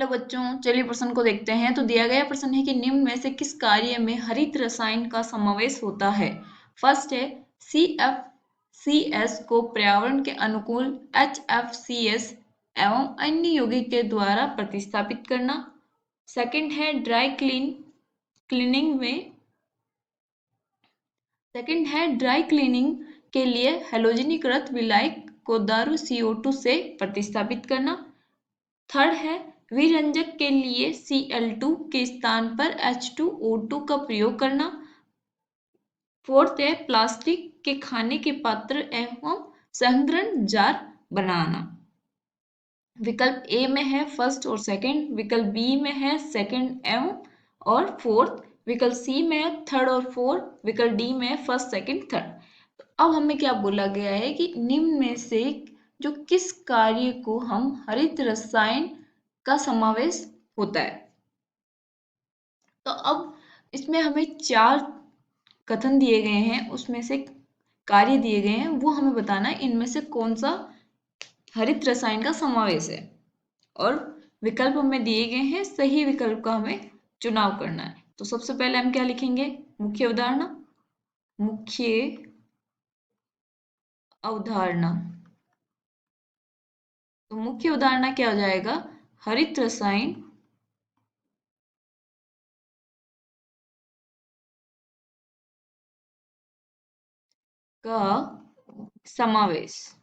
Hello बच्चों, चलिए प्रश्न को देखते हैं। तो दिया गया प्रश्न है कि निम्न में से किस कार्य में हरित रसायन का समावेश होता है। फर्स्ट है CFCS को पर्यावरण के अनुकूल HFCS एवं अन्य यौगिक के द्वारा प्रतिस्थापित करना। सेकंड है ड्राई क्लीनिंग के लिए हैलोजनीकृत विलायक को दारू CO2 से प्रतिस्थापित करना। थर्ड है विरंजक के लिए Cl2 के स्थान पर H2O2 का प्रयोग करना। फोर्थ है प्लास्टिक के खाने के पात्र एवं संग्रहण जार बनाना। विकल्प ए में है फर्स्ट और सेकंड, विकल्प बी में है सेकंड एवं और फोर्थ, विकल्प सी में है थर्ड और फोर्थ, विकल्प डी में है फर्स्ट सेकंड थर्ड। अब हमें क्या बोला गया है कि निम्न में से जो किस कार्य को हम हरित रसायन का समावेश होता है। तो अब इसमें हमें 4 कथन दिए गए हैं, उसमें से कार्य दिए गए हैं, वो हमें बताना है इनमें से कौन सा हरित रसायन का समावेश है और विकल्प हमें दिए गए हैं, सही विकल्प का हमें चुनाव करना है। तो सबसे पहले हम क्या लिखेंगे, मुख्य अवधारणा। तो मुख्य अवधारणा क्या हो जाएगा, हरित रसायन का समावेश।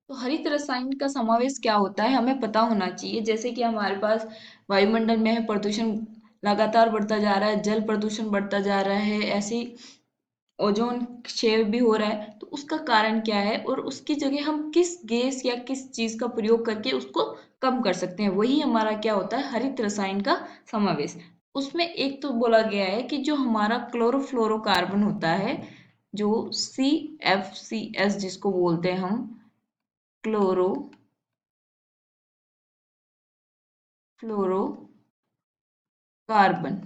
तो हरित रसायन का समावेश क्या होता है हमें पता होना चाहिए। जैसे कि हमारे पास वायुमंडल में है प्रदूषण लगातार बढ़ता जा रहा है, जल प्रदूषण बढ़ता जा रहा है, ऐसी ओजोन क्षय भी हो रहा है। तो उसका कारण क्या है और उसकी जगह हम किस गैस या किस चीज का प्रयोग करके उसको कम कर सकते हैं, वही हमारा क्या होता है, हरित रसायन का समावेश। उसमें एक तो बोला गया है कि जो हमारा क्लोरोफ्लोरोकार्बन होता है, जो CFCS जिसको बोलते हैं हम, क्लोरोफ्लोरोकार्बन,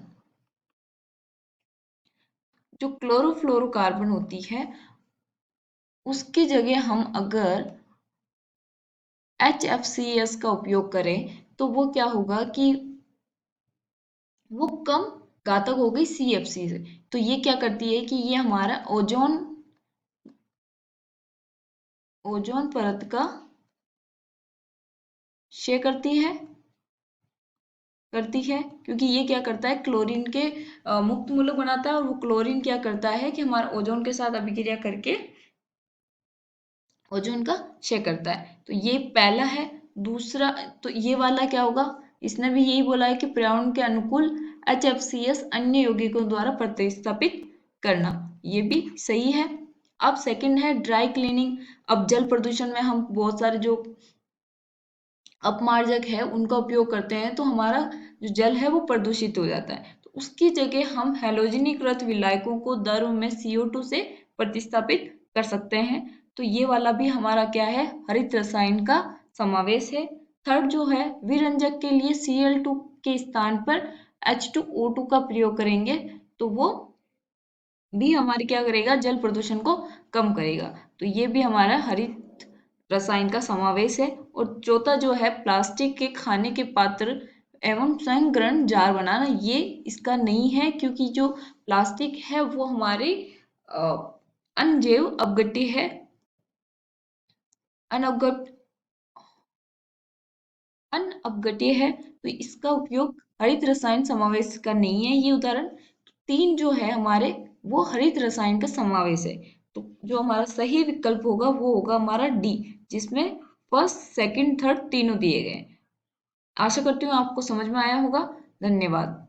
जो क्लोरोफ्लोरोकार्बन होती है उसकी जगह हम अगर HFCS का उपयोग करें तो वो क्या होगा कि वो कम घातक हो गई CFC से। तो ये क्या करती है कि ये हमारा ओजोन परत का क्षय करती है, क्योंकि ये क्या करता है, क्लोरीन के मुक्त मूलक बनाता है और वो क्लोरीन क्या करता है कि हमारा ओजोन के साथ अभिक्रिया करके ओजोन का क्षय करता है। तो ये पहला है। दूसरा, तो ये वाला क्या होगा, इसने भी यही बोला है कि पर्यावरण के अनुकूल HFCS अन्य यौगिकों द्वारा प्रतिस्थापित करना, ये भी सही है। अब सेकंड है ड्राई क्लीनिंग। अब जल प्रदूषण में हम बहुत सारे जो अपमार्जक है उनका उपयोग करते हैं तो हमारा जो जल है वो प्रदूषित हो जाता है। तो उसकी जगह हम हैलोजनीकृत विलायकों को द्रव में CO2 से प्रतिस्थापित कर सकते हैं। तो ये वाला भी हमारा क्या है, हरित रसायन का समावेश है। थर्ड जो है विरंजक के लिए Cl2 के स्थान पर H2O2 का प्रयोग करेंगे तो वो भी हमारे क्या करेगा, जल प्रदूषण को कम करेगा। तो ये भी हमारा हरित रसायन का समावेश है। और चौथा जो है प्लास्टिक के खाने के पात्र एवं संग्रहण जार बनाना, ये इसका नहीं है, क्योंकि जो प्लास्टिक है वो हमारे अनजैव अपघट्य है, अनअपघट्य है। तो इसका उपयोग हरित रसायन समावेश का नहीं है। ये उदाहरण 3 जो है हमारे वो हरित रसायन का समावेश है। तो जो हमारा सही विकल्प होगा वो होगा हमारा डी, जिसमें फर्स्ट सेकंड थर्ड तीनों दिए गए। आशा करती हूँ आपको समझ में आया होगा। धन्यवाद।